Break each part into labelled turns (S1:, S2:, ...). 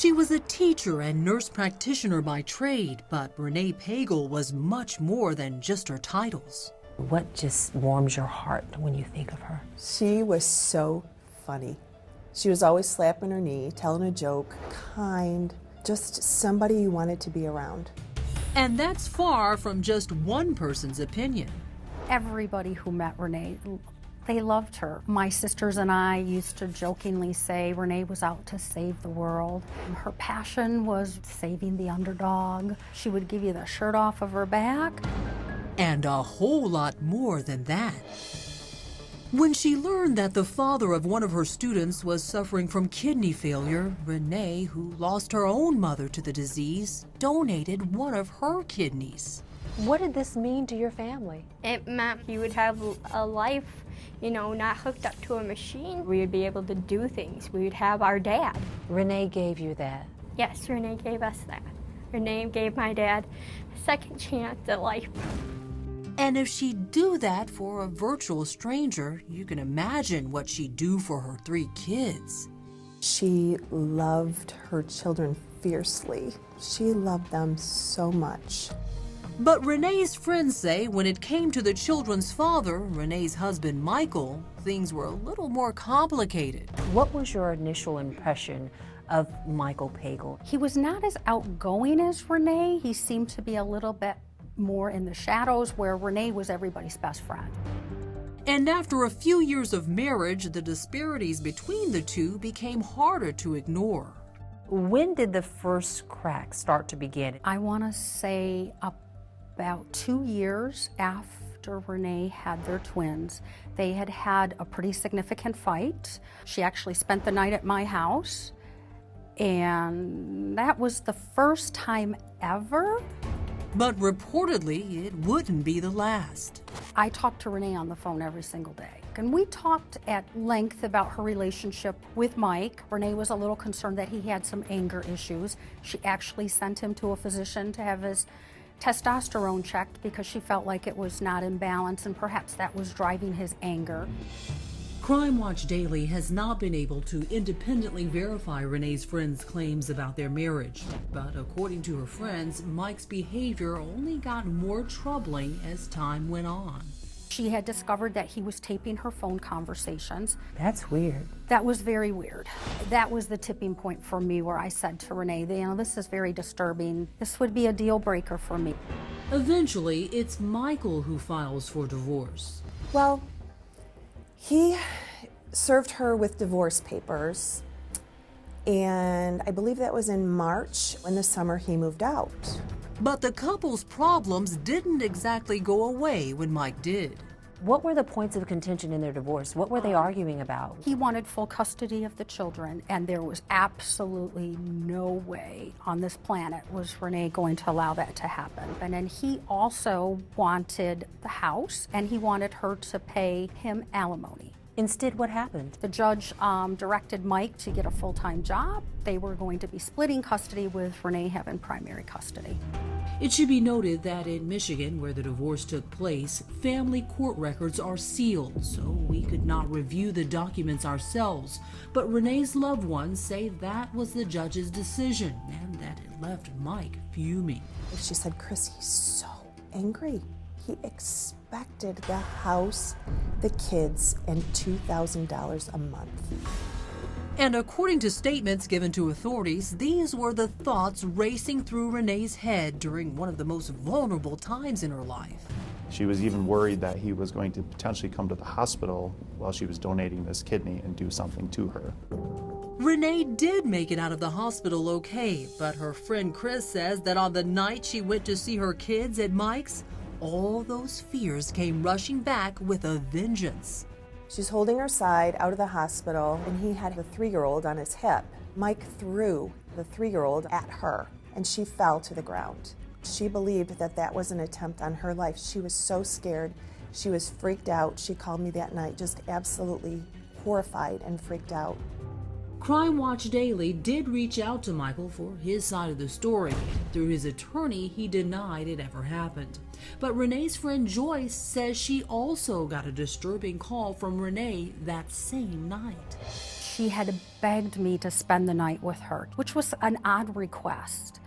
S1: She was a teacher and nurse practitioner by trade, but Renee Pagel was much more than just her titles.
S2: What just warms your heart when you think of her?
S3: She was so funny. She was always slapping her knee, telling a joke, kind, just somebody you wanted to be around.
S1: And that's far from just one person's opinion.
S4: Everybody who met Renee, they loved her. My sisters and I used to jokingly say Renee was out to save the world. Her passion was saving the underdog. She would give you the shirt off of her back.
S1: And a whole lot more than that. When she learned that the father of one of her students was suffering from kidney failure, Renee, who lost her own mother to the disease, donated one of her kidneys.
S2: What did this mean to your family?
S5: It meant he would have a life, not hooked up to a machine. We would be able to do things. We would have our dad.
S2: Renee gave you that.
S5: Yes, Renee gave us that. Renee gave my dad a second chance at life.
S1: And if she'd do that for a virtual stranger, you can imagine what she'd do for her 3 kids.
S3: She loved her children fiercely. She loved them so much.
S1: But Renee's friends say when it came to the children's father, Renee's husband Michael, things were a little more complicated.
S2: What was your initial impression of Michael Pagel?
S4: He was not as outgoing as Renee. He seemed to be a little bit more in the shadows, where Renee was everybody's best friend.
S1: And after a few years of marriage, the disparities between the two became harder to ignore.
S2: When did the first cracks start to begin?
S4: I want to say about 2 years after Renee had their twins. They had had a pretty significant fight. She actually spent the night at my house, and that was the first time ever.
S1: But reportedly, it wouldn't be the last.
S4: I talked to Renee on the phone every single day, and we talked at length about her relationship with Mike. Renee was a little concerned that he had some anger issues. She actually sent him to a physician to have his testosterone checked because she felt like it was not in balance, and perhaps that was driving his anger.
S1: Crime Watch Daily has not been able to independently verify Renee's friends' claims about their marriage. But according to her friends, Mike's behavior only got more troubling as time went on.
S4: She had discovered that he was taping her phone conversations.
S2: That's weird.
S4: That was very weird. That was the tipping point for me, where I said to Renee, this is very disturbing. This would be a deal breaker for me.
S1: Eventually, it's Michael who files for divorce.
S3: Well, he served her with divorce papers, and I believe that was in March. In the summer, he moved out.
S1: But the couple's problems didn't exactly go away when Mike did.
S2: What were the points of contention in their divorce? What were they arguing about?
S4: He wanted full custody of the children, and there was absolutely no way on this planet was Renee going to allow that to happen. And then he also wanted the house, and he wanted her to pay him alimony.
S2: Instead, what happened?
S4: The judge directed Mike to get a full-time job. They were going to be splitting custody, with Renee having primary custody.
S1: It should be noted that in Michigan, where the divorce took place, family court records are sealed, so we could not review the documents ourselves. But Renee's loved ones say that was the judge's decision, and that it left Mike fuming.
S3: She said, Chris, he's so angry. He expected the house, the kids, and $2,000 a month.
S1: And according to statements given to authorities, these were the thoughts racing through Renee's head during one of the most vulnerable times in her life.
S6: She was even worried that he was going to potentially come to the hospital while she was donating this kidney and do something to her.
S1: Renee did make it out of the hospital okay, but her friend Chris says that on the night she went to see her kids at Mike's, all those fears came rushing back with a vengeance.
S3: She's holding her side out of the hospital, and he had the 3-year-old on his hip. Mike threw the 3-year-old at her, and she fell to the ground. She believed that that was an attempt on her life. She was so scared. She was freaked out. She called me that night just absolutely horrified and freaked out.
S1: Crime Watch Daily did reach out to Michael for his side of the story. Through his attorney, he denied it ever happened. But Renee's friend Joyce says she also got a disturbing call from Renee that same night.
S4: She had begged me to spend the night with her, which was an odd request.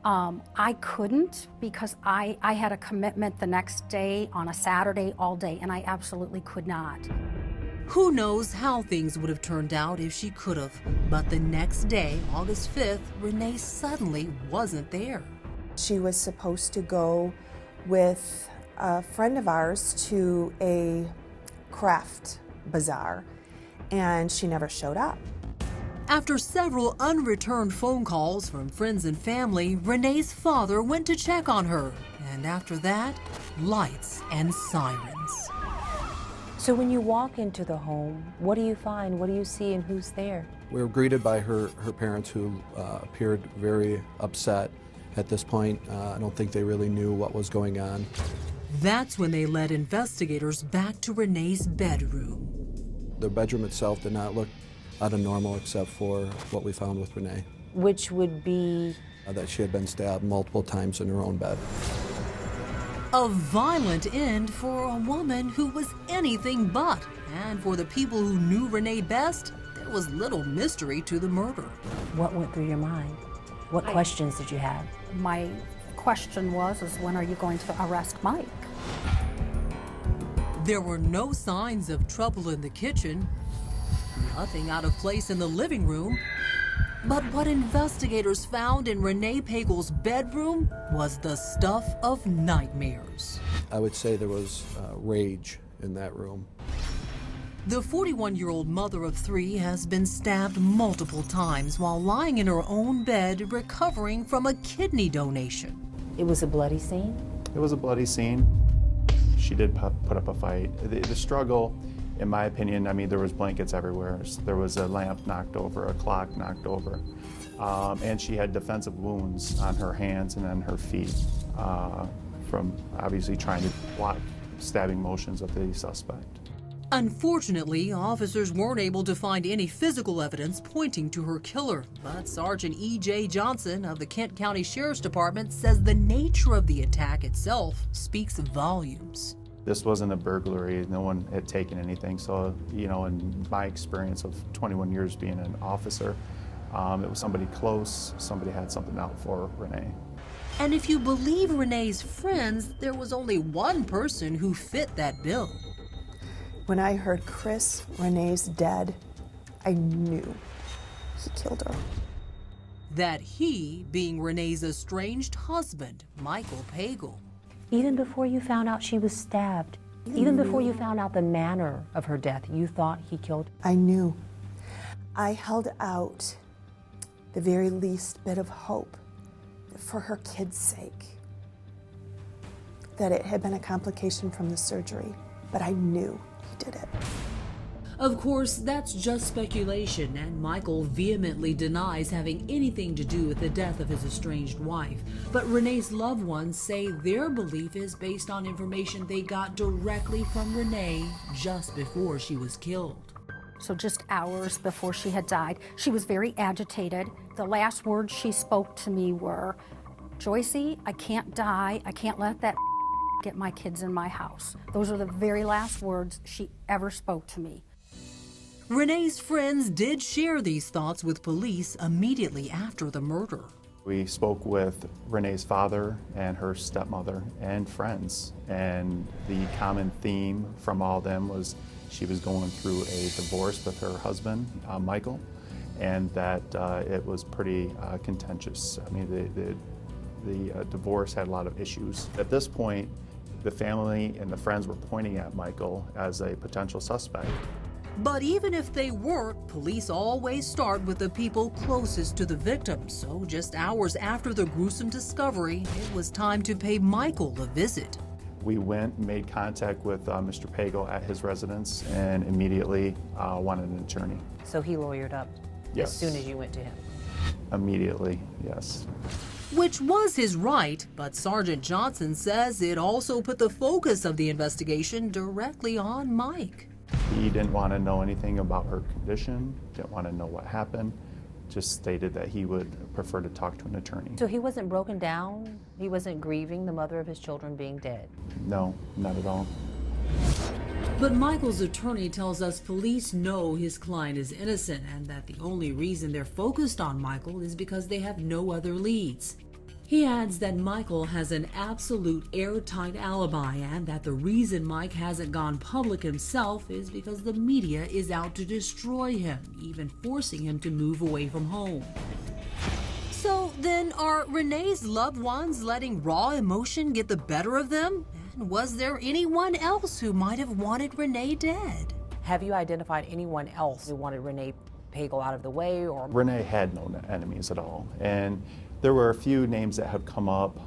S4: I couldn't because I had a commitment the next day on a Saturday all day, and I absolutely could not.
S1: Who knows how things would have turned out if she could have. But the next day, August 5th, Renee suddenly wasn't there.
S3: She was supposed to go with a friend of ours to a craft bazaar, and she never showed up.
S1: After several unreturned phone calls from friends and family, Renee's father went to check on her. And after that, lights and sirens.
S2: So when you walk into the home, what do you find? What do you see, and who's there?
S7: We were greeted by her parents, who appeared very upset. At this point, I don't think they really knew what was going on.
S1: That's when they led investigators back to Renee's bedroom.
S7: The bedroom itself did not look out of normal except for what we found with Renee.
S2: Which would be?
S7: That she had been stabbed multiple times in her own bed.
S1: A violent end for a woman who was anything but. And for the people who knew Renee best, there was little mystery to the murder.
S2: What went through your mind? What questions did you have?
S4: My question was when are you going to arrest Mike?
S1: There were no signs of trouble in the kitchen, nothing out of place in the living room. But what investigators found in Renee Pagel's bedroom was the stuff of nightmares.
S7: I would say there was rage in that room.
S1: The 41-year-old mother of three has been stabbed multiple times while lying in her own bed recovering from a kidney donation.
S2: It was a bloody scene?
S6: It was a bloody scene. She did put up a fight. The struggle, in my opinion, I mean, there was blankets everywhere. There was a lamp knocked over, a clock knocked over. And she had defensive wounds on her hands and on her feet from obviously trying to block stabbing motions of the suspect.
S1: Unfortunately, officers weren't able to find any physical evidence pointing to her killer, but Sergeant E.J. Johnson of the Kent County Sheriff's Department says the nature of the attack itself speaks volumes.
S6: This wasn't a burglary. No one had taken anything. So, you know, in my experience of 21 years being an officer, it was somebody close, somebody had something out for Renee.
S1: And if you believe Renee's friends, there was only one person who fit that bill.
S3: When I heard Chris, Renee's dead, I knew he killed her.
S1: That he being Renee's estranged husband, Michael Pagel.
S2: Even before you found out she was stabbed, even before you found out the manner of her death, you thought he killed her?
S3: I knew. I held out the very least bit of hope for her kid's sake, that it had been a complication from the surgery, but I knew he did it.
S1: Of course, that's just speculation, and Michael vehemently denies having anything to do with the death of his estranged wife. But Renee's loved ones say their belief is based on information they got directly from Renee just before she was killed.
S4: So just hours before she had died, she was very agitated. The last words she spoke to me were, "Joycey, I can't die. I can't let that get my kids in my house." Those are the very last words she ever spoke to me.
S1: Renee's friends did share these thoughts with police immediately after the murder.
S6: We spoke with Renee's father and her stepmother and friends, and the common theme from all of them was she was going through a divorce with her husband, Michael, and that it was pretty contentious. I mean, the divorce had a lot of issues. At this point, the family and the friends were pointing at Michael as a potential suspect.
S1: But even if they weren't, police always start with the people closest to the victim. So just hours after the gruesome discovery, it was time to pay Michael a visit.
S6: We went and made contact with Mr. Pagel at his residence and immediately wanted an attorney.
S2: So he lawyered up
S6: Yes.
S2: as soon as you went to him?
S6: Immediately, yes.
S1: Which was his right, but Sergeant Johnson says it also put the focus of the investigation directly on Mike.
S6: He didn't want to know anything about her condition, didn't want to know what happened, just stated that he would prefer to talk to an attorney.
S2: So he wasn't broken down? He wasn't grieving the mother of his children being dead?
S6: No, not at all.
S1: But Michael's attorney tells us police know his client is innocent and that the only reason they're focused on Michael is because they have no other leads. He adds that Michael has an absolute airtight alibi and that the reason Mike hasn't gone public himself is because the media is out to destroy him, even forcing him to move away from home. So then, are Renee's loved ones letting raw emotion get the better of them? And was there anyone else who might have wanted Renee dead?
S2: Have you identified anyone else who wanted Renee Pagel out of the way? Or
S6: Renee had no enemies at all. And there were a few names that have come up.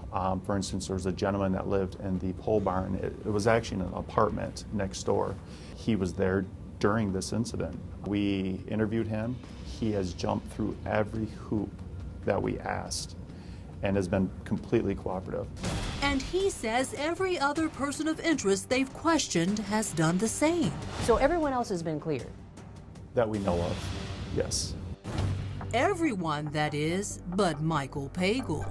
S6: For instance, there was a gentleman that lived in the pole barn. It was actually an apartment next door. He was there during this incident. We interviewed him. He has jumped through every hoop that we asked and has been completely cooperative.
S1: And he says every other person of interest they've questioned has done the same.
S2: so everyone else has been cleared?
S6: That we know of, yes.
S1: Everyone, that is, but Michael Pagel.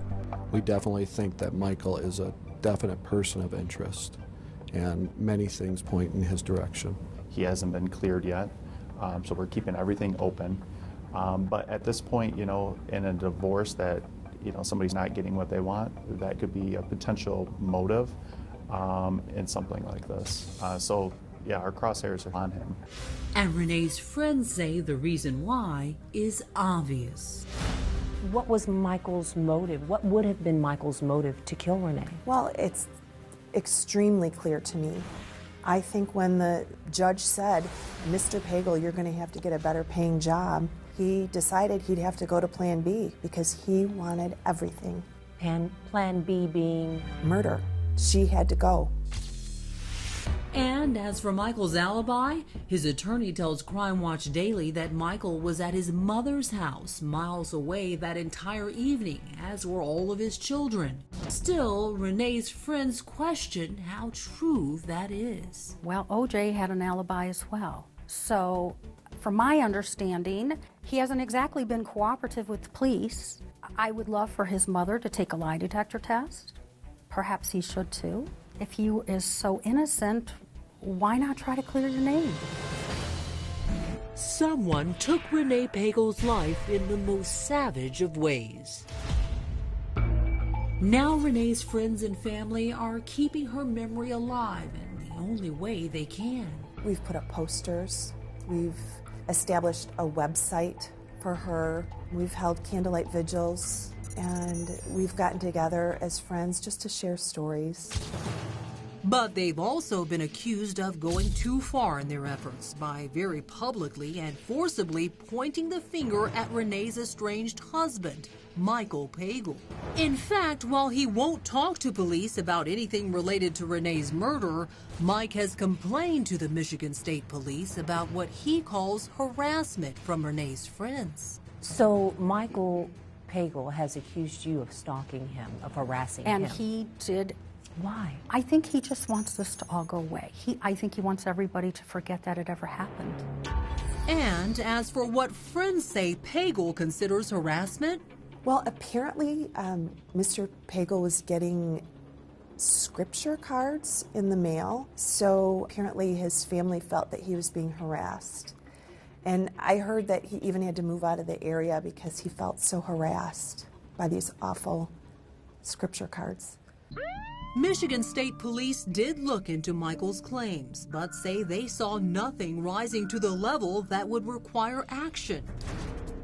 S7: We definitely think that Michael is a definite person of interest, and many things point in his direction.
S6: He hasn't been cleared yet, so we're keeping everything open. But at this point, you know, in a divorce that, you know, somebody's not getting what they want, that could be a potential motive in something like this. So yeah, our crosshairs are on him.
S1: And Renee's friends say the reason why is obvious.
S2: What was Michael's motive? What would have been Michael's motive to kill Renee?
S3: Well, it's extremely clear to me. I think when the judge said, Mr. Pagel, you're going to have to get a better paying job, he decided he'd have to go to Plan B because he wanted everything.
S2: And Plan B being?
S3: Murder. She had to go.
S1: And as for Michael's alibi, his attorney tells Crime Watch Daily that Michael was at his mother's house miles away that entire evening, as were all of his children. Still, Renee's friends question how true that is.
S4: Well, OJ had an alibi as well. So, from my understanding, he hasn't exactly been cooperative with the police. I would love for his mother to take a lie detector test. Perhaps he should too. If he is so innocent, why not try to clear your name?
S1: Someone took Renee Pagel's life in the most savage of ways. Now Renee's friends and family are keeping her memory alive in the only way they can.
S3: We've put up posters. We've established a website for her. We've held candlelight vigils, and we've gotten together as friends just to share stories.
S1: But they've also been accused of going too far in their efforts by very publicly and forcibly pointing the finger at Renee's estranged husband, Michael Pagel. In fact, while he won't talk to police about anything related to Renee's murder, Mike has complained to the Michigan State Police about what he calls harassment from Renee's friends.
S2: So Michael Pagel has accused you of stalking him, of harassing him.
S4: And he did.
S2: Why?
S4: I think he just wants this to all go away. I think he wants everybody to forget that it ever happened.
S1: And as for what friends say Pagel considers harassment,
S3: Well, apparently, Mr. Pagel was getting scripture cards in the mail, so apparently his family felt that he was being harassed. And I heard that he even had to move out of the area because he felt so harassed by these awful scripture cards.
S1: Michigan State Police did look into Michael's claims, but say they saw nothing rising to the level that would require action.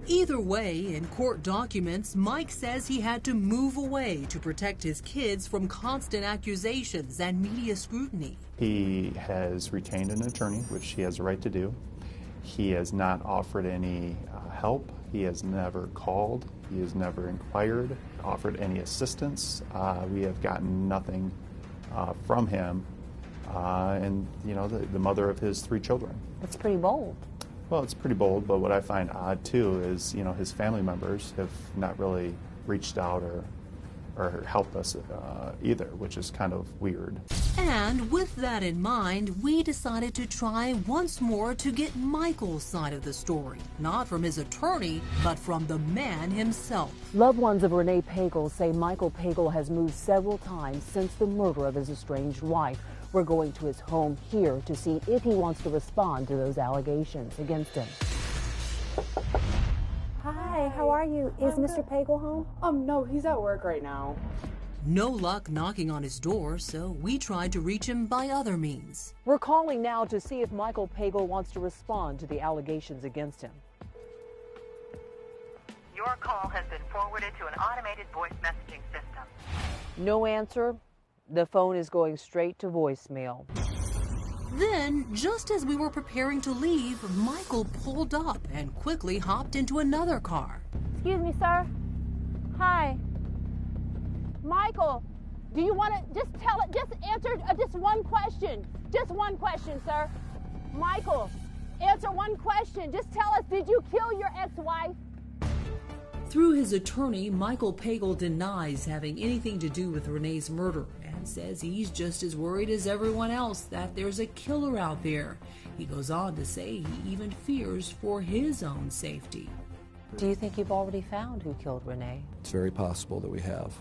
S1: Either way, in court documents, Mike says he had to move away to protect his kids from constant accusations and media scrutiny.
S6: He has retained an attorney, which he has a right to do. He has not offered any help. He has never called. He has never inquired, offered any assistance. We have gotten nothing from him and, you know, the mother of his 3 children.
S2: That's pretty bold.
S6: Well, it's pretty bold, but what I find odd, too, is, you know, his family members have not really reached out or helped us either, which is kind of weird.
S1: And with that in mind, we decided to try once more to get Michael's side of the story, not from his attorney, but from the man himself.
S2: Loved ones of Renee Pagel say Michael Pagel has moved several times since the murder of his estranged wife. We're going to his home here to see if he wants to respond to those allegations against him. Hi, how are you? Is Mr. Pagel home?
S8: No, he's at work right now.
S1: No luck knocking on his door, so we tried to reach him by other means.
S2: We're calling now to see if Michael Pagel wants to respond to the allegations against him.
S9: Your call has been forwarded to an automated voice messaging system.
S2: No answer. The phone is going straight to voicemail.
S1: Then, just as we were preparing to leave, Michael pulled up and quickly hopped into another car.
S10: Excuse me, sir. Hi. Michael, do you want to just answer just one question? Just one question, sir. Michael, answer one question. Just tell us, did you kill your ex-wife?
S1: Through his attorney, Michael Pagel denies having anything to do with Renee's murder and says he's just as worried as everyone else that there's a killer out there. He goes on to say he even fears for his own safety.
S2: Do you think you've already found who killed Renee?
S7: It's very possible that we have.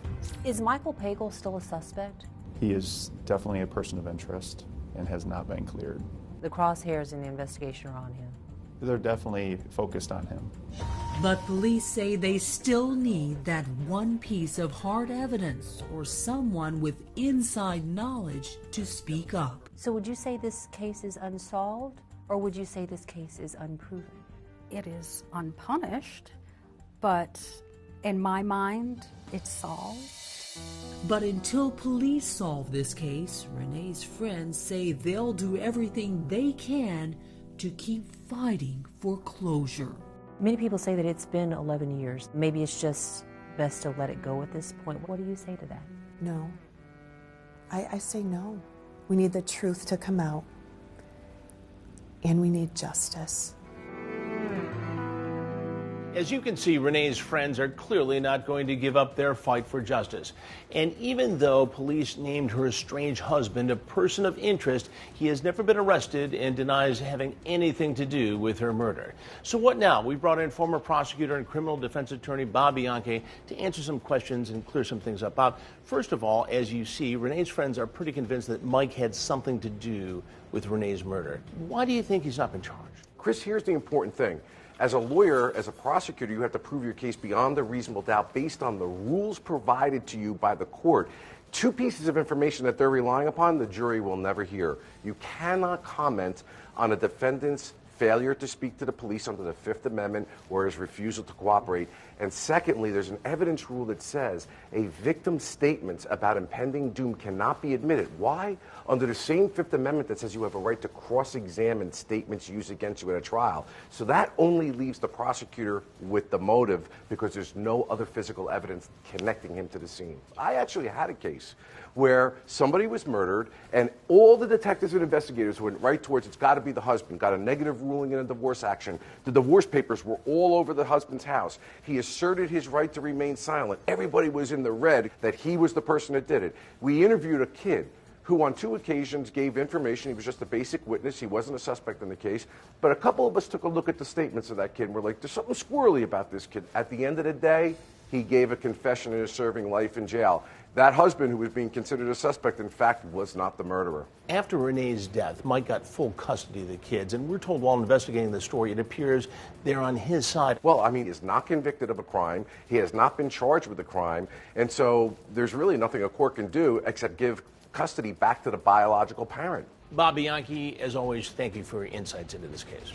S2: Is Michael Pagel still a suspect?
S6: He is definitely a person of interest and has not been cleared.
S2: The crosshairs in the investigation are on him.
S6: They're definitely focused on him.
S1: But police say they still need that one piece of hard evidence or someone with inside knowledge to speak up.
S2: So would you say this case is unsolved, or would you say this case is unproven?
S4: It is unpunished, but in my mind, it's solved.
S1: But until police solve this case, Renee's friends say they'll do everything they can to keep fighting for closure.
S2: Many people say that it's been 11 years. Maybe it's just best to let it go at this point. What do you say to that?
S3: No. I say no. We need the truth to come out, and we need justice.
S11: As you can see, Renee's friends are clearly not going to give up their fight for justice. And even though police named her estranged husband a person of interest, he has never been arrested and denies having anything to do with her murder. So what now? We brought in former prosecutor and criminal defense attorney Bob Bianchi to answer some questions and clear some things up. Bob, first of all, as you see, Renee's friends are pretty convinced that Mike had something to do with Renee's murder. Why do you think he's not been charged?
S12: Chris, here's the important thing. As a lawyer, as a prosecutor, you have to prove your case beyond a reasonable doubt based on the rules provided to you by the court. Two pieces of information that they're relying upon, the jury will never hear. You cannot comment on a defendant's failure to speak to the police under the Fifth Amendment or his refusal to cooperate. And secondly, there's an evidence rule that says a victim's statements about impending doom cannot be admitted. Why? Under the same Fifth Amendment that says you have a right to cross-examine statements used against you at a trial. So that only leaves the prosecutor with the motive because there's no other physical evidence connecting him to the scene. I actually had a case where somebody was murdered and all the detectives and investigators went right towards it's got to be the husband, got a negative ruling in a divorce action. The divorce papers were all over the husband's house. He asserted his right to remain silent. Everybody was in the red that he was the person that did it. We interviewed a kid who on 2 occasions gave information. He was just a basic witness. He wasn't a suspect in the case. But a couple of us took a look at the statements of that kid and we're like, there's something squirrely about this kid. At the end of the day, he gave a confession and is serving life in jail. That husband, who was being considered a suspect, in fact, was not the murderer.
S11: After Renee's death, Mike got full custody of the kids, and we're told while investigating the story, it appears they're on his side.
S12: Well, I mean, he is not convicted of a crime. He has not been charged with a crime. And so there's really nothing a court can do except give custody back to the biological parent.
S11: Bob Bianchi, as always, thank you for your insights into this case.